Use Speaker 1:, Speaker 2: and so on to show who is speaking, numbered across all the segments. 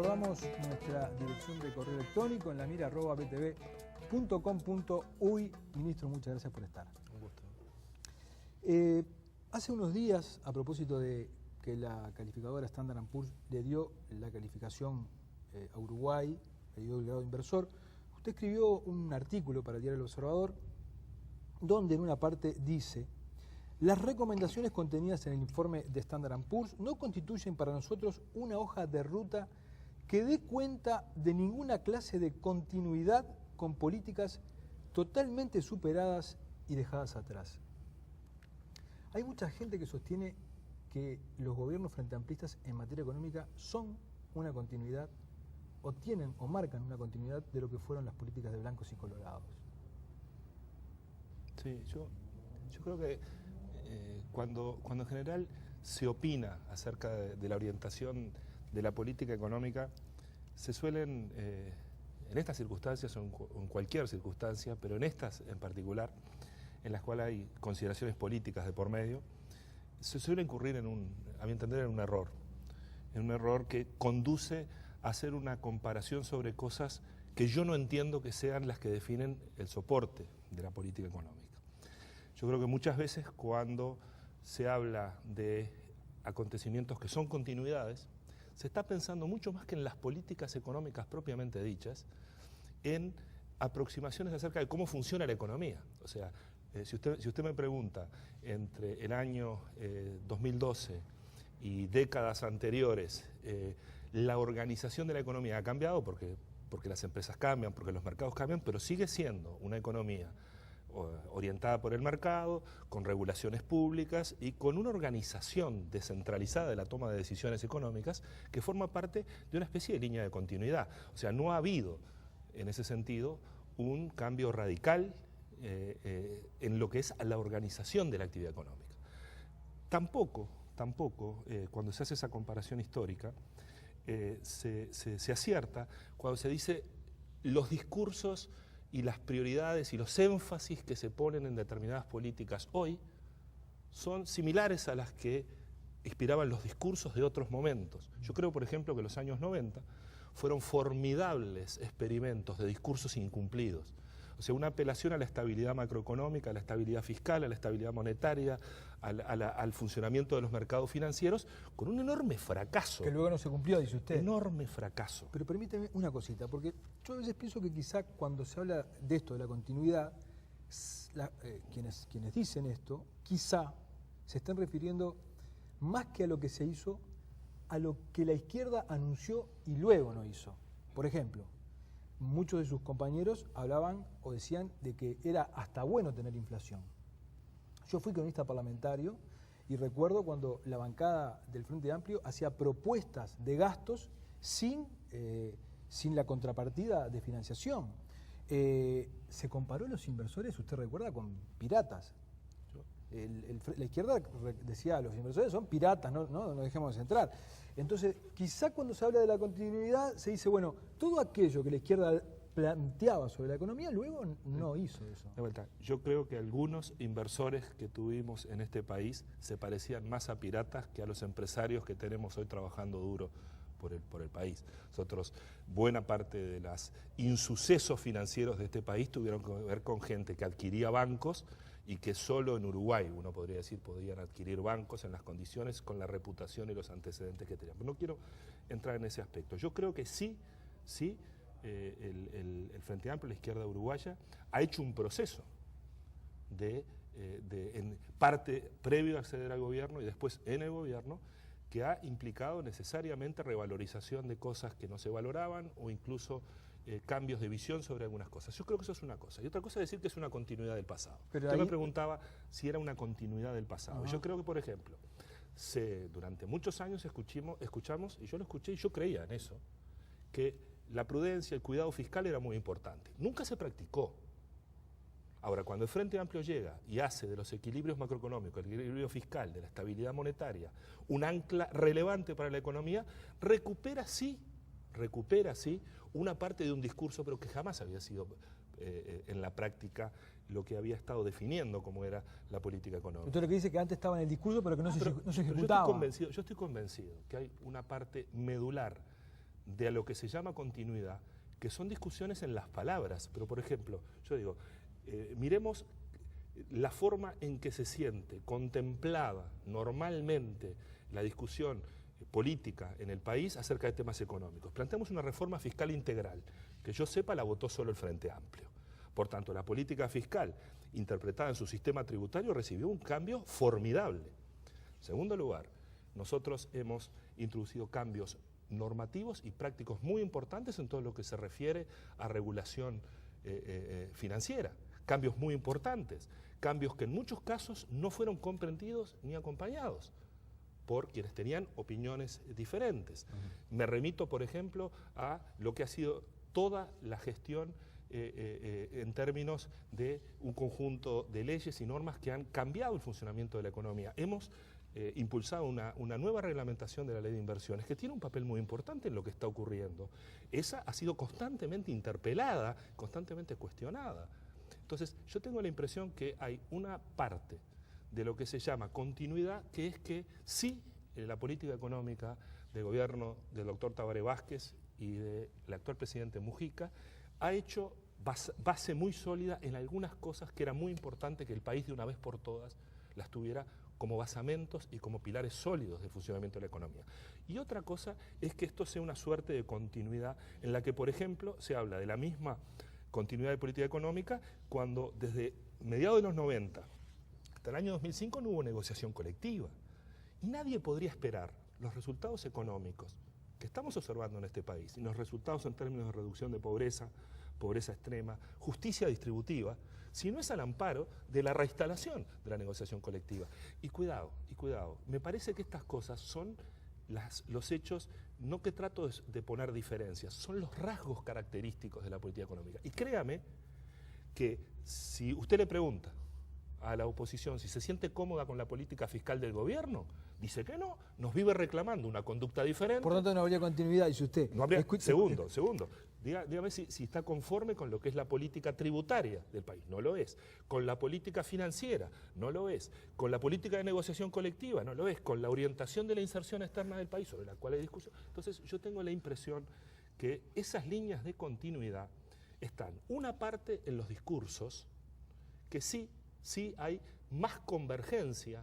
Speaker 1: recordamos nuestra dirección de correo electrónico en lamira@btv.com.uy. Ministro, muchas gracias por estar.
Speaker 2: Un gusto.
Speaker 1: Hace unos días, a propósito de que la calificadora Standard & Poor's le dio la calificación a Uruguay, le dio el grado de inversor, usted escribió un artículo para el diario El Observador, donde en una parte dice: las recomendaciones contenidas en el informe de Standard & Poor's no constituyen para nosotros una hoja de ruta que dé cuenta de ninguna clase de continuidad con políticas totalmente superadas y dejadas atrás. Hay mucha gente que sostiene que los gobiernos frente amplistas en materia económica son una continuidad, o tienen o marcan una continuidad de lo que fueron las políticas de blancos y colorados.
Speaker 2: Sí, yo creo que cuando en general se opina acerca de la orientación de la política económica, se suelen, en estas circunstancias o en cualquier circunstancia, pero en estas en particular, en las cuales hay consideraciones políticas de por medio, se suele incurrir a mi entender, en un error que conduce a hacer una comparación sobre cosas que yo no entiendo que sean las que definen el soporte de la política económica. Yo creo que muchas veces cuando se habla de acontecimientos que son continuidades, se está pensando mucho más que en las políticas económicas propiamente dichas, en aproximaciones acerca de cómo funciona la economía. O sea, si usted me pregunta, entre el año 2012 y décadas anteriores, la organización de la economía ha cambiado porque las empresas cambian, porque los mercados cambian, pero sigue siendo una economía orientada por el mercado, con regulaciones públicas y con una organización descentralizada de la toma de decisiones económicas que forma parte de una especie de línea de continuidad. O sea, no ha habido, en ese sentido, un cambio radical en lo que es la organización de la actividad económica. Tampoco, cuando se hace esa comparación histórica, se acierta cuando se dice los discursos y las prioridades y los énfasis que se ponen en determinadas políticas hoy son similares a las que inspiraban los discursos de otros momentos. Yo creo, por ejemplo, que los años 90 fueron formidables experimentos de discursos incumplidos. O sea, una apelación a la estabilidad macroeconómica, a la estabilidad fiscal, a la estabilidad monetaria, al funcionamiento de los mercados financieros, con un enorme fracaso.
Speaker 1: Que luego no se cumplió, dice usted.
Speaker 2: Enorme fracaso.
Speaker 1: Pero permíteme una cosita, porque yo a veces pienso que quizá cuando se habla de esto, de la continuidad, quienes dicen esto, quizá se están refiriendo más que a lo que se hizo, a lo que la izquierda anunció y luego no hizo. Por ejemplo, muchos de sus compañeros hablaban o decían de que era hasta bueno tener inflación. Yo fui cronista parlamentario y recuerdo cuando la bancada del Frente Amplio hacía propuestas de gastos sin la contrapartida de financiación. Se comparó a los inversores, usted recuerda, con piratas. La izquierda decía, los inversores son piratas, no dejemos de entrar. Entonces, quizá cuando se habla de la continuidad, se dice, bueno, todo aquello que la izquierda planteaba sobre la economía, luego no hizo eso.
Speaker 2: De vuelta, yo creo que algunos inversores que tuvimos en este país se parecían más a piratas que a los empresarios que tenemos hoy trabajando duro por el país. Nosotros, buena parte de los insucesos financieros de este país tuvieron que ver con gente que adquiría bancos y que solo en Uruguay, uno podría decir, podían adquirir bancos en las condiciones, con la reputación y los antecedentes que tenían. Pero no quiero entrar en ese aspecto. Yo creo que sí, el Frente Amplio, la izquierda uruguaya, ha hecho un proceso en parte previo a acceder al gobierno y después en el gobierno, que ha implicado necesariamente revalorización de cosas que no se valoraban o incluso cambios de visión sobre algunas cosas. Yo creo que eso es una cosa. Y otra cosa es decir que es una continuidad del pasado. Usted me preguntaba si era una continuidad del pasado. Yo creo que, por ejemplo, durante muchos años escuchamos, y yo lo escuché y yo creía en eso, que la prudencia, el cuidado fiscal era muy importante. Nunca se practicó. Ahora, cuando el Frente Amplio llega y hace de los equilibrios macroeconómicos, el equilibrio fiscal, de la estabilidad monetaria, un ancla relevante para la economía, recupera sí una parte de un discurso, pero que jamás había sido en la práctica lo que había estado definiendo como era la política económica.
Speaker 1: Entonces lo que dice que antes estaba en el discurso, pero que no se ejecutaba.
Speaker 2: Yo estoy convencido que hay una parte medular de a lo que se llama continuidad, que son discusiones en las palabras. Pero, por ejemplo, yo digo, miremos la forma en que se siente contemplada normalmente la discusión política en el país acerca de temas económicos. Planteamos una reforma fiscal integral, que yo sepa la votó solo el Frente Amplio. Por tanto, la política fiscal interpretada en su sistema tributario recibió un cambio formidable. En segundo lugar, nosotros hemos introducido cambios normativos y prácticos muy importantes en todo lo que se refiere a regulación financiera. Cambios muy importantes, cambios que en muchos casos no fueron comprendidos ni acompañados por quienes tenían opiniones diferentes. Me remito, por ejemplo, a lo que ha sido toda la gestión en términos de un conjunto de leyes y normas que han cambiado el funcionamiento de la economía. Hemos impulsado una nueva reglamentación de la ley de inversiones que tiene un papel muy importante en lo que está ocurriendo. Esa ha sido constantemente interpelada, constantemente cuestionada. Entonces, yo tengo la impresión que hay una parte de lo que se llama continuidad, que es que sí, la política económica del gobierno del doctor Tabaré Vázquez y del actual presidente Mujica ha hecho base muy sólida en algunas cosas que era muy importante que el país de una vez por todas las tuviera como basamentos y como pilares sólidos del funcionamiento de la economía. Y otra cosa es que esto sea una suerte de continuidad en la que, por ejemplo, se habla de la misma continuidad de política económica cuando desde mediados de los 90 hasta el año 2005 no hubo negociación colectiva. Y nadie podría esperar los resultados económicos que estamos observando en este país, y los resultados en términos de reducción de pobreza, pobreza extrema, justicia distributiva, si no es al amparo de la reinstalación de la negociación colectiva. Y cuidado, me parece que estas cosas son los hechos, no que trato de poner diferencias, son los rasgos característicos de la política económica. Y créame que si usted le pregunta a la oposición si se siente cómoda con la política fiscal del gobierno, dice que no, nos vive reclamando una conducta diferente.
Speaker 1: Por lo tanto, no habría continuidad, dice usted.
Speaker 2: No habría, segundo. Dígame si está conforme con lo que es la política tributaria del país. No lo es. Con la política financiera. No lo es. Con la política de negociación colectiva. No lo es. Con la orientación de la inserción externa del país, sobre la cual hay discusión. Entonces, yo tengo la impresión que esas líneas de continuidad están, una parte en los discursos, que sí hay más convergencia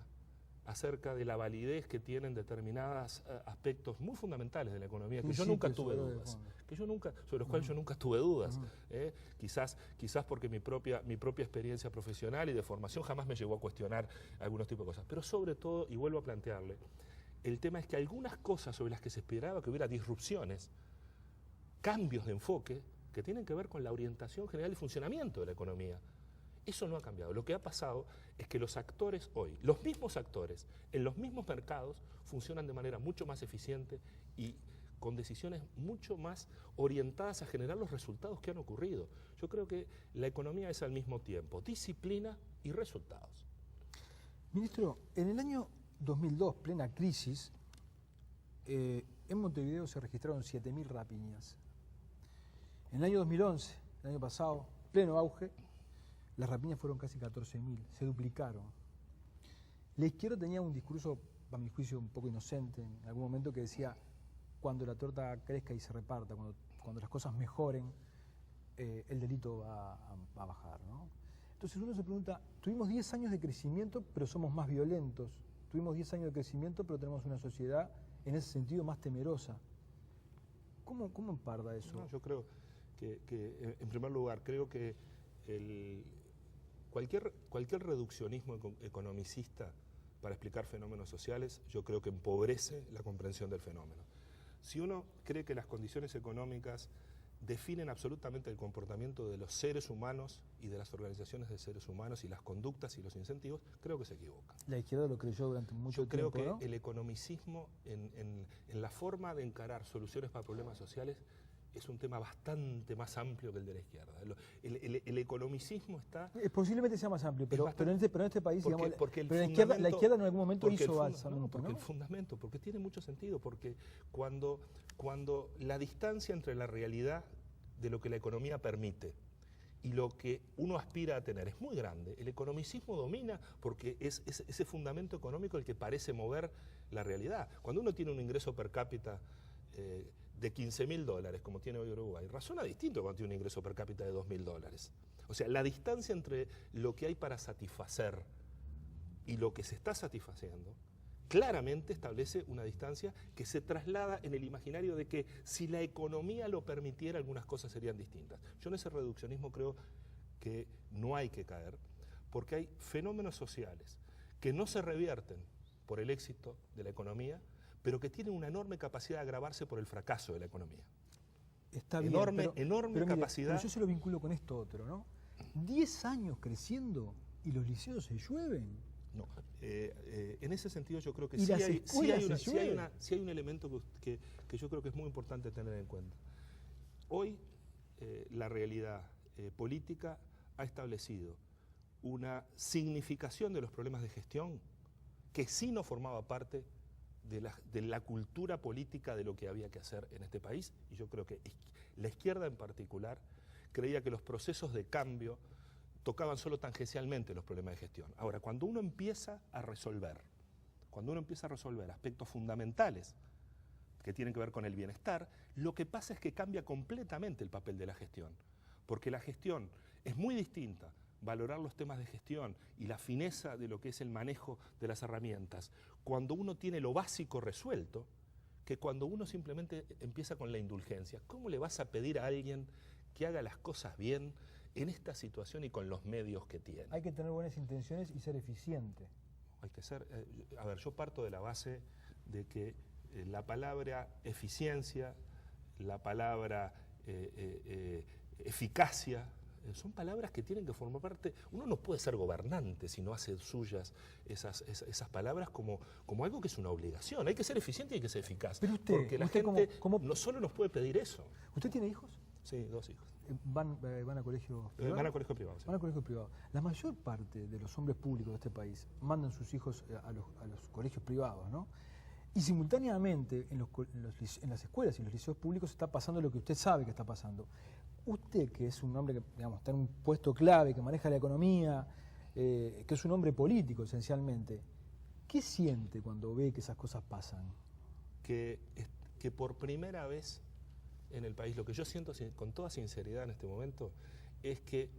Speaker 2: acerca de la validez que tienen determinados aspectos muy fundamentales de la economía, que yo nunca tuve dudas, sobre los cuales yo nunca tuve dudas. Quizás porque mi propia experiencia profesional y de formación jamás me llevó a cuestionar algunos tipos de cosas. Pero sobre todo, y vuelvo a plantearle, el tema es que algunas cosas sobre las que se esperaba que hubiera disrupciones, cambios de enfoque, que tienen que ver con la orientación general y funcionamiento de la economía, eso no ha cambiado. Lo que ha pasado es que los actores hoy, los mismos actores, en los mismos mercados, funcionan de manera mucho más eficiente y con decisiones mucho más orientadas a generar los resultados que han ocurrido. Yo creo que la economía es al mismo tiempo disciplina y resultados.
Speaker 1: Ministro, en el año 2002, plena crisis, en Montevideo se registraron 7.000 rapiñas. En el año 2011, el año pasado, pleno auge, las rapiñas fueron casi 14.000, se duplicaron. La izquierda tenía un discurso, a mi juicio, un poco inocente en algún momento, que decía, cuando la torta crezca y se reparta, cuando las cosas mejoren, el delito va a bajar, ¿no? Entonces uno se pregunta, tuvimos 10 años de crecimiento, pero somos más violentos. Tuvimos 10 años de crecimiento, pero tenemos una sociedad, en ese sentido, más temerosa. ¿Cómo emparda eso?
Speaker 2: No, yo creo que, en primer lugar, creo que cualquier reduccionismo economicista para explicar fenómenos sociales, yo creo que empobrece la comprensión del fenómeno. Si uno cree que las condiciones económicas definen absolutamente el comportamiento de los seres humanos y de las organizaciones de seres humanos y las conductas y los incentivos, creo que se equivoca.
Speaker 1: La izquierda lo creyó durante mucho tiempo,
Speaker 2: Yo creo que
Speaker 1: ¿no?
Speaker 2: el economicismo en la forma de encarar soluciones para problemas sociales es un tema bastante más amplio que el de la izquierda. El economicismo está...
Speaker 1: Posiblemente sea más amplio, pero en este país,
Speaker 2: porque
Speaker 1: la izquierda en algún momento hizo alzamiento,
Speaker 2: porque el fundamento, porque tiene mucho sentido, porque cuando la distancia entre la realidad de lo que la economía permite y lo que uno aspira a tener es muy grande, el economicismo domina porque es ese fundamento económico el que parece mover la realidad. Cuando uno tiene un ingreso per cápita de $15.000, como tiene hoy Uruguay, razona distinto cuando tiene un ingreso per cápita de $2.000. O sea, la distancia entre lo que hay para satisfacer y lo que se está satisfaciendo claramente establece una distancia que se traslada en el imaginario de que si la economía lo permitiera, algunas cosas serían distintas. Yo en ese reduccionismo creo que no hay que caer, porque hay fenómenos sociales que no se revierten por el éxito de la economía, pero que tienen una enorme capacidad de agravarse por el fracaso de la economía.
Speaker 1: Está bien,
Speaker 2: enorme
Speaker 1: mire,
Speaker 2: capacidad.
Speaker 1: Pero yo se lo vinculo con esto otro, ¿no? 10 años creciendo y los liceos se llueven.
Speaker 2: No, en ese sentido yo creo que
Speaker 1: ¿Y
Speaker 2: sí
Speaker 1: las
Speaker 2: hay,
Speaker 1: escuelas se llueven?
Speaker 2: sí hay un elemento que yo creo que es muy importante tener en cuenta. Hoy la realidad política ha establecido una significación de los problemas de gestión que sí no formaba parte de la cultura política de lo que había que hacer en este país, y yo creo que la izquierda en particular creía que los procesos de cambio tocaban solo tangencialmente los problemas de gestión. Ahora, cuando uno empieza a resolver aspectos fundamentales que tienen que ver con el bienestar, lo que pasa es que cambia completamente el papel de la gestión, porque la gestión es muy distinta. Valorar los temas de gestión y la fineza de lo que es el manejo de las herramientas, cuando uno tiene lo básico resuelto, que cuando uno simplemente empieza con la indulgencia. ¿Cómo le vas a pedir a alguien que haga las cosas bien en esta situación y con los medios que tiene?
Speaker 1: Hay que tener buenas intenciones y ser eficiente.
Speaker 2: Hay que ser, a ver, yo parto de la base de que la palabra eficiencia, la palabra eficacia, son palabras que tienen que formar parte. Uno no puede ser gobernante si no hace suyas esas palabras como algo que es una obligación. Hay que ser eficiente y hay que ser eficaz.
Speaker 1: Pero
Speaker 2: porque la gente
Speaker 1: ¿cómo?
Speaker 2: no solo nos puede pedir eso.
Speaker 1: ¿Usted tiene hijos?
Speaker 2: Sí, 2 hijos.
Speaker 1: ¿Van a colegios privados?
Speaker 2: Van a colegio privado. Sí.
Speaker 1: Van a colegios privados. La mayor parte de los hombres públicos de este país mandan sus hijos a los colegios privados, ¿no? Y simultáneamente en las escuelas y los liceos públicos está pasando lo que usted sabe que está pasando. Usted, que es un hombre que, digamos, está en un puesto clave, que maneja la economía, que es un hombre político esencialmente, ¿qué siente cuando ve que esas cosas pasan?
Speaker 2: Que por primera vez en el país, lo que yo siento con toda sinceridad en este momento, es que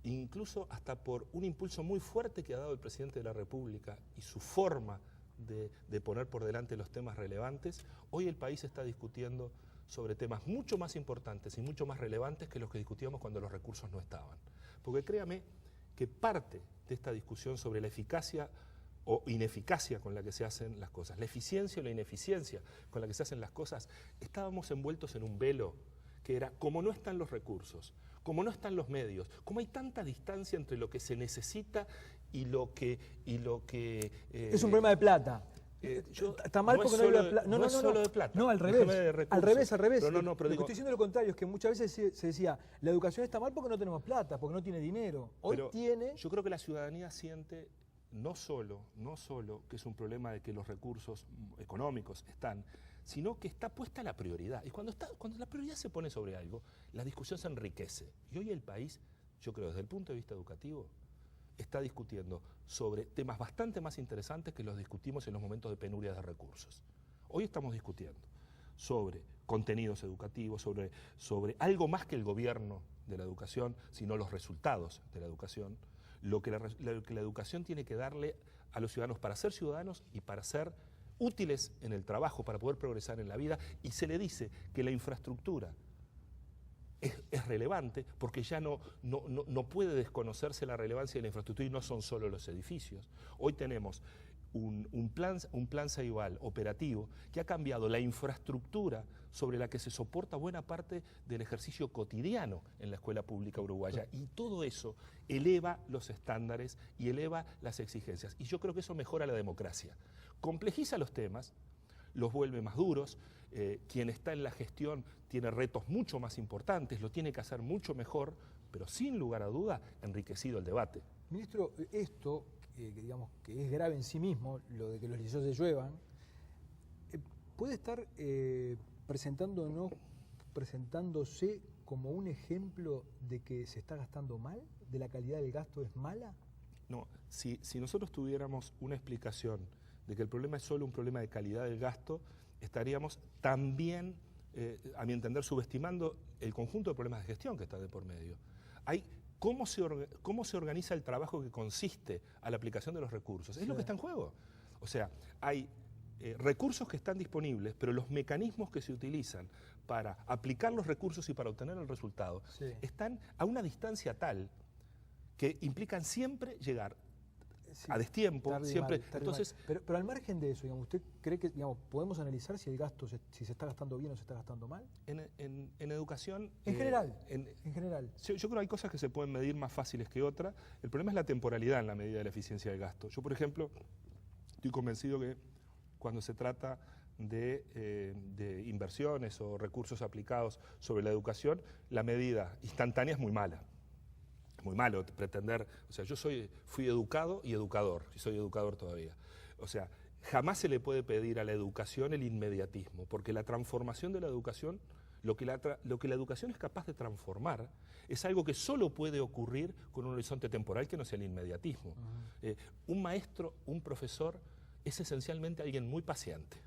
Speaker 2: incluso hasta por un impulso muy fuerte que ha dado el presidente de la República y su forma de poner por delante los temas relevantes, hoy el país está discutiendo sobre temas mucho más importantes y mucho más relevantes que los que discutíamos cuando los recursos no estaban. Porque créame que parte de esta discusión sobre la eficacia o ineficacia con la que se hacen las cosas, la eficiencia o la ineficiencia con la que se hacen las cosas, estábamos envueltos en un velo que era, como no están los recursos, como no están los medios, como hay tanta distancia entre lo que se necesita y lo que
Speaker 1: es un problema de plata. Está mal porque no hay plata.
Speaker 2: No es solo de plata.
Speaker 1: No, al revés. Al revés.
Speaker 2: Pero
Speaker 1: lo que estoy diciendo es lo contrario, es que muchas veces se decía, la educación está mal porque no tenemos plata, porque no tiene dinero. Hoy tiene.
Speaker 2: Yo creo que la ciudadanía siente no solo que es un problema de que los recursos económicos están, sino que está puesta la prioridad. Y cuando la prioridad se pone sobre algo, la discusión se enriquece. Y hoy el país, yo creo desde el punto de vista educativo, está discutiendo sobre temas bastante más interesantes que los discutimos en los momentos de penuria de recursos. Hoy estamos discutiendo sobre contenidos educativos, sobre algo más que el gobierno de la educación, sino los resultados de la educación, lo que la educación tiene que darle a los ciudadanos para ser ciudadanos y para ser útiles en el trabajo, para poder progresar en la vida, y se le dice que la infraestructura es relevante porque ya no puede desconocerse la relevancia de la infraestructura y no son solo los edificios. Hoy tenemos un plan Ceibal operativo que ha cambiado la infraestructura sobre la que se soporta buena parte del ejercicio cotidiano en la escuela pública uruguaya, y todo eso eleva los estándares y eleva las exigencias, y yo creo que eso mejora la democracia, complejiza los temas, los vuelve más duros. Quien está en la gestión tiene retos mucho más importantes, lo tiene que hacer mucho mejor, pero sin lugar a duda enriquecido el debate.
Speaker 1: Ministro, esto, digamos que es grave en sí mismo, lo de que los liceos se lluevan, puede estar presentándose como un ejemplo de que se está gastando mal, de la calidad del gasto es mala.
Speaker 2: No, si nosotros tuviéramos una explicación de que el problema es solo un problema de calidad del gasto, estaríamos también a mi entender, subestimando el conjunto de problemas de gestión que está de por medio. Hay cómo se organiza el trabajo que consiste a la aplicación de los recursos. Es lo que está en juego. O sea, hay recursos que están disponibles, pero los mecanismos que se utilizan para aplicar los recursos y para obtener el resultado están a una distancia tal que implican siempre llegar a destiempo, siempre.
Speaker 1: Entonces, pero al margen de eso, digamos, ¿usted cree que, digamos, podemos analizar si el gasto, si se está gastando bien o se está gastando mal?
Speaker 2: En educación...
Speaker 1: En general, en general.
Speaker 2: Yo creo que hay cosas que se pueden medir más fáciles que otras. El problema es la temporalidad en la medida de la eficiencia del gasto. Yo, por ejemplo, estoy convencido que cuando se trata de inversiones o recursos aplicados sobre la educación, la medida instantánea es muy mala. Es muy malo pretender, o sea, yo fui educado y educador, y soy educador todavía. O sea, jamás se le puede pedir a la educación el inmediatismo, porque la transformación de la educación, lo que la educación es capaz de transformar, es algo que solo puede ocurrir con un horizonte temporal que no sea el inmediatismo. Un maestro, un profesor, es esencialmente alguien muy paciente.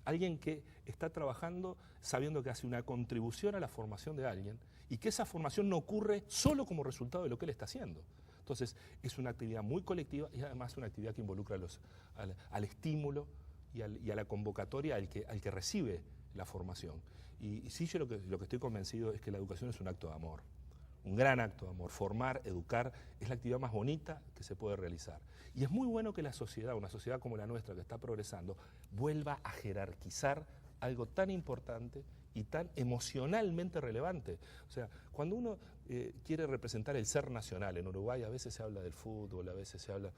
Speaker 2: Alguien que está trabajando sabiendo que hace una contribución a la formación de alguien y que esa formación no ocurre solo como resultado de lo que él está haciendo. Entonces, es una actividad muy colectiva y además una actividad que involucra al estímulo y a la convocatoria al que recibe la formación. Y sí, yo lo que estoy convencido es que la educación es un acto de amor. Un gran acto de amor. Formar, educar, es la actividad más bonita que se puede realizar. Y es muy bueno que la sociedad, una sociedad como la nuestra que está progresando, vuelva a jerarquizar algo tan importante y tan emocionalmente relevante. O sea, cuando uno quiere representar el ser nacional, en Uruguay a veces se habla del fútbol, a veces se habla...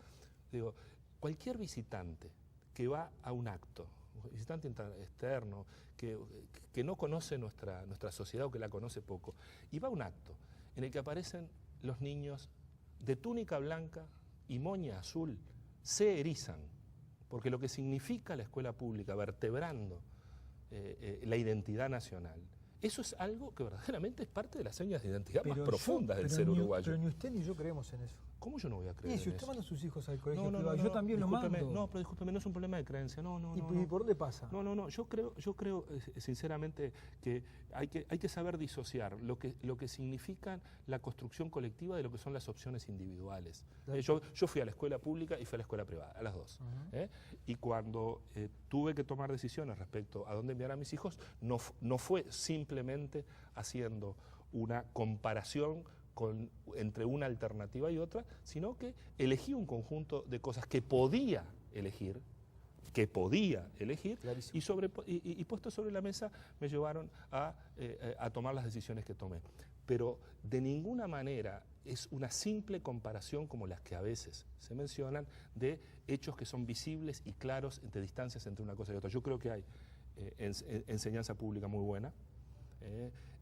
Speaker 2: Digo, cualquier visitante que va a un acto, visitante externo, que no conoce nuestra sociedad o que la conoce poco, y va a un acto en el que aparecen los niños de túnica blanca y moña azul, se erizan, porque lo que significa la escuela pública, vertebrando la identidad nacional, eso es algo que verdaderamente es parte de las señas de identidad más profundas del ser uruguayo.
Speaker 1: Pero ni usted ni yo creemos en eso.
Speaker 2: ¿Cómo yo no voy a creer en eso?
Speaker 1: Y si usted manda a sus hijos al colegio
Speaker 2: No,
Speaker 1: privado, yo también lo mando.
Speaker 2: No, pero discúlpeme, no es un problema de creencia.
Speaker 1: ¿Y por dónde pasa?
Speaker 2: No, yo creo sinceramente que hay que saber disociar lo que significa la construcción colectiva de lo que son las opciones individuales. Yo fui a la escuela pública y fui a la escuela privada, a las dos. Y cuando tuve que tomar decisiones respecto a dónde enviar a mis hijos, no fue simplemente haciendo una comparación entre una alternativa y otra, sino que elegí un conjunto de cosas que podía elegir, y puesto sobre la mesa me llevaron a tomar las decisiones que tomé. Pero de ninguna manera es una simple comparación como las que a veces se mencionan de hechos que son visibles y claros de distancias entre una cosa y otra. Yo creo que hay enseñanza pública muy buena.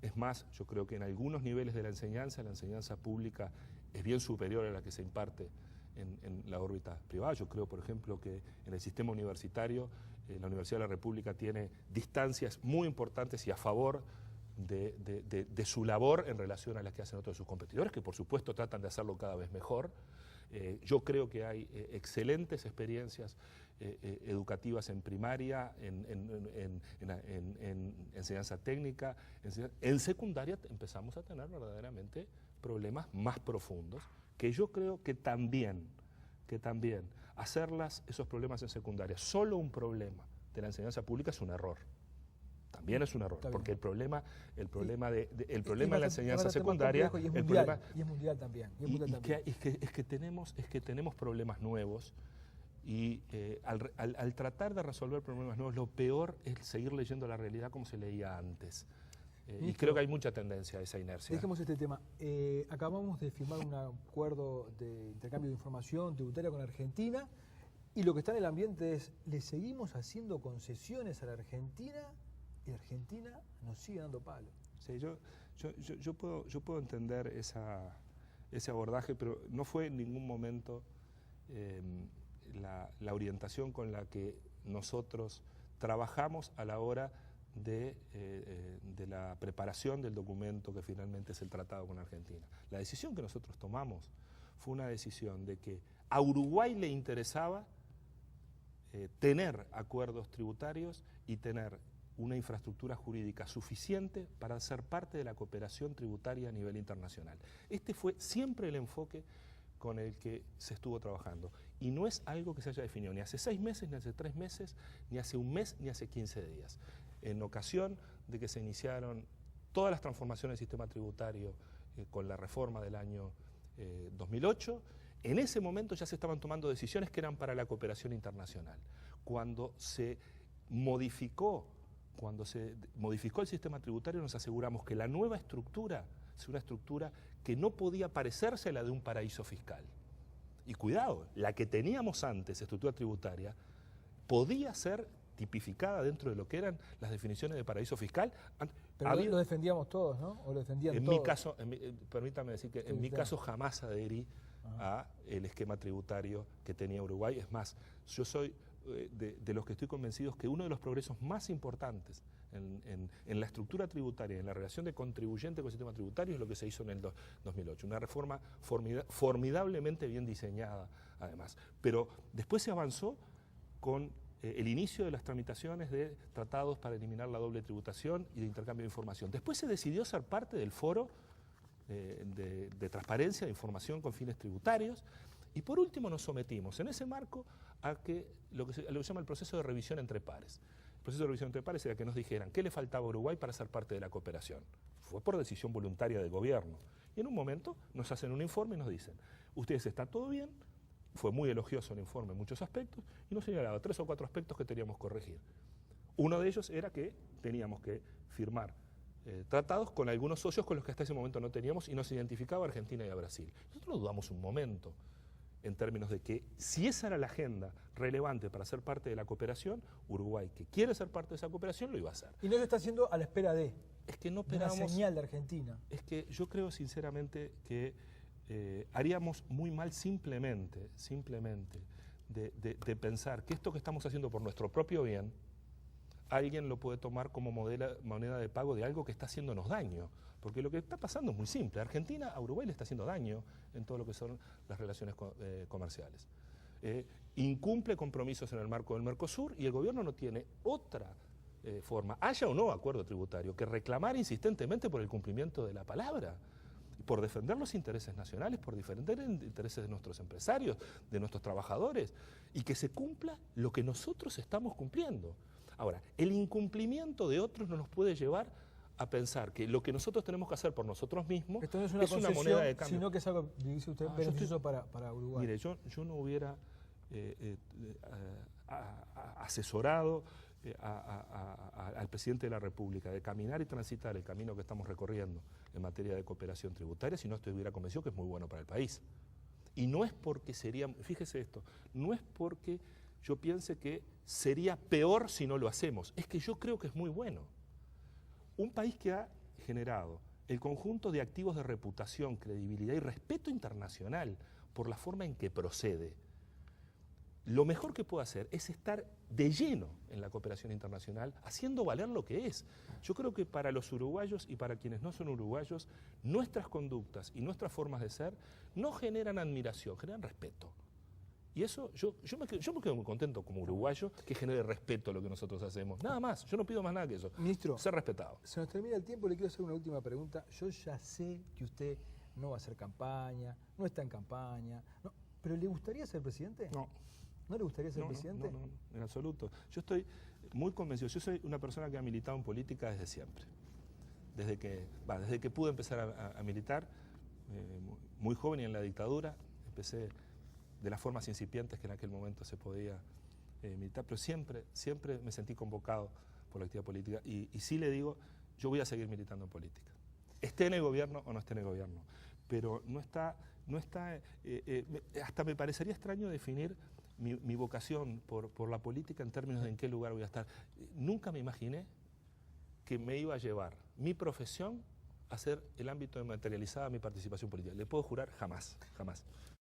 Speaker 2: Es más, yo creo que en algunos niveles de la enseñanza pública es bien superior a la que se imparte en la órbita privada. Yo creo, por ejemplo, que en el sistema universitario, la Universidad de la República tiene distancias muy importantes y a favor de su labor en relación a las que hacen otros de sus competidores, que por supuesto tratan de hacerlo cada vez mejor. Yo creo que hay excelentes experiencias educativas en primaria, en enseñanza técnica. En secundaria empezamos a tener verdaderamente problemas más profundos, que yo creo que también esos problemas en secundaria, solo un problema de la enseñanza pública es un error. También es un error, porque el problema de la enseñanza secundaria
Speaker 1: y es mundial también.
Speaker 2: Es que tenemos problemas nuevos y al tratar de resolver problemas nuevos, lo peor es seguir leyendo la realidad como se leía antes. Y creo que hay mucha tendencia a esa inercia.
Speaker 1: Dejemos este tema. Acabamos de firmar un acuerdo de intercambio de información tributaria con Argentina y lo que está en el ambiente es, ¿le seguimos haciendo concesiones a la Argentina? Y Argentina nos sigue dando palo.
Speaker 2: Sí, yo puedo entender ese abordaje, pero no fue en ningún momento la orientación con la que nosotros trabajamos a la hora de la preparación del documento que finalmente es el tratado con Argentina. La decisión que nosotros tomamos fue una decisión de que a Uruguay le interesaba tener acuerdos tributarios y tener una infraestructura jurídica suficiente para ser parte de la cooperación tributaria a nivel internacional. Este fue siempre el enfoque con el que se estuvo trabajando. Y no es algo que se haya definido ni hace 6 meses, ni hace 3 meses, ni hace 1 mes, ni hace 15 días. En ocasión de que se iniciaron todas las transformaciones del sistema tributario con la reforma del año 2008, en ese momento ya se estaban tomando decisiones que eran para la cooperación internacional. Cuando se modificó el sistema tributario, nos aseguramos que la nueva estructura es una estructura que no podía parecerse a la de un paraíso fiscal. Y cuidado, la que teníamos antes, estructura tributaria, podía ser tipificada dentro de lo que eran las definiciones de paraíso fiscal.
Speaker 1: Pero lo defendíamos todos, ¿no? ¿O lo defendían
Speaker 2: en
Speaker 1: todos?
Speaker 2: Mi caso, permítame decir que en mi caso jamás adherí al esquema tributario que tenía Uruguay. Es más, yo soy de los que estoy convencidos que uno de los progresos más importantes en la estructura tributaria, en la relación de contribuyente con el sistema tributario, es lo que se hizo en el 2008. Una reforma formidablemente bien diseñada, además. Pero después se avanzó con el inicio de las tramitaciones de tratados para eliminar la doble tributación y de intercambio de información. Después se decidió ser parte del foro de transparencia de información con fines tributarios. Y por último nos sometimos en ese marco a lo que se llama el proceso de revisión entre pares. El proceso de revisión entre pares era que nos dijeran qué le faltaba a Uruguay para ser parte de la cooperación. Fue por decisión voluntaria del gobierno. Y en un momento nos hacen un informe y nos dicen, ustedes está todo bien. Fue muy elogioso el informe en muchos aspectos y nos señalaba 3 o 4 aspectos que teníamos que corregir. Uno de ellos era que teníamos que firmar tratados con algunos socios con los que hasta ese momento no teníamos y nos identificaba a Argentina y a Brasil. Nosotros no dudamos un momento en términos de que si esa era la agenda relevante para ser parte de la cooperación, Uruguay, que quiere ser parte de esa cooperación, lo iba a hacer.
Speaker 1: Y no se está haciendo a la espera de
Speaker 2: no
Speaker 1: una señal de Argentina.
Speaker 2: Es que yo creo sinceramente que haríamos muy mal simplemente de pensar que esto que estamos haciendo por nuestro propio bien, alguien lo puede tomar como moneda de pago de algo que está haciéndonos daño. Porque lo que está pasando es muy simple. Argentina a Uruguay le está haciendo daño en todo lo que son las relaciones comerciales. Incumple compromisos en el marco del Mercosur y el gobierno no tiene otra forma, haya o no acuerdo tributario, que reclamar insistentemente por el cumplimiento de la palabra, por defender los intereses nacionales, por defender los intereses de nuestros empresarios, de nuestros trabajadores, y que se cumpla lo que nosotros estamos cumpliendo. Ahora, el incumplimiento de otros no nos puede llevar a pensar que lo que nosotros tenemos que hacer por nosotros mismos
Speaker 1: esto no
Speaker 2: es una moneda de cambio.
Speaker 1: Sino que es algo, dice usted, beneficioso para Uruguay.
Speaker 2: Mire, yo no hubiera asesorado al presidente de la República de caminar y transitar el camino que estamos recorriendo en materia de cooperación tributaria si no estuviera convencido que es muy bueno para el país. Y no es porque fíjese esto, no es porque yo piense que sería peor si no lo hacemos, es que yo creo que es muy bueno. Un país que ha generado el conjunto de activos de reputación, credibilidad y respeto internacional por la forma en que procede, lo mejor que puede hacer es estar de lleno en la cooperación internacional, haciendo valer lo que es. Yo creo que para los uruguayos y para quienes no son uruguayos, nuestras conductas y nuestras formas de ser no generan admiración, generan respeto. Y eso, yo me quedo muy contento como uruguayo que genere respeto a lo que nosotros hacemos. Nada más, yo no pido más nada que eso.
Speaker 1: Ministro,
Speaker 2: ser respetado.
Speaker 1: Se nos termina el tiempo, le quiero hacer una última pregunta. Yo ya sé que usted no va a hacer campaña, no está en campaña, no, pero ¿le gustaría ser presidente?
Speaker 2: No.
Speaker 1: ¿No le gustaría ser presidente?
Speaker 2: No, en absoluto. Yo estoy muy convencido. Yo soy una persona que ha militado en política desde siempre. Desde que pude empezar a militar, muy joven y en la dictadura, empecé de las formas incipientes que en aquel momento se podía militar, pero siempre me sentí convocado por la actividad política y sí le digo, yo voy a seguir militando en política. Esté en el gobierno o no esté en el gobierno, pero hasta me parecería extraño definir mi vocación por la política en términos de en qué lugar voy a estar. Nunca me imaginé que me iba a llevar mi profesión a ser el ámbito de materializada mi participación política. Le puedo jurar, jamás.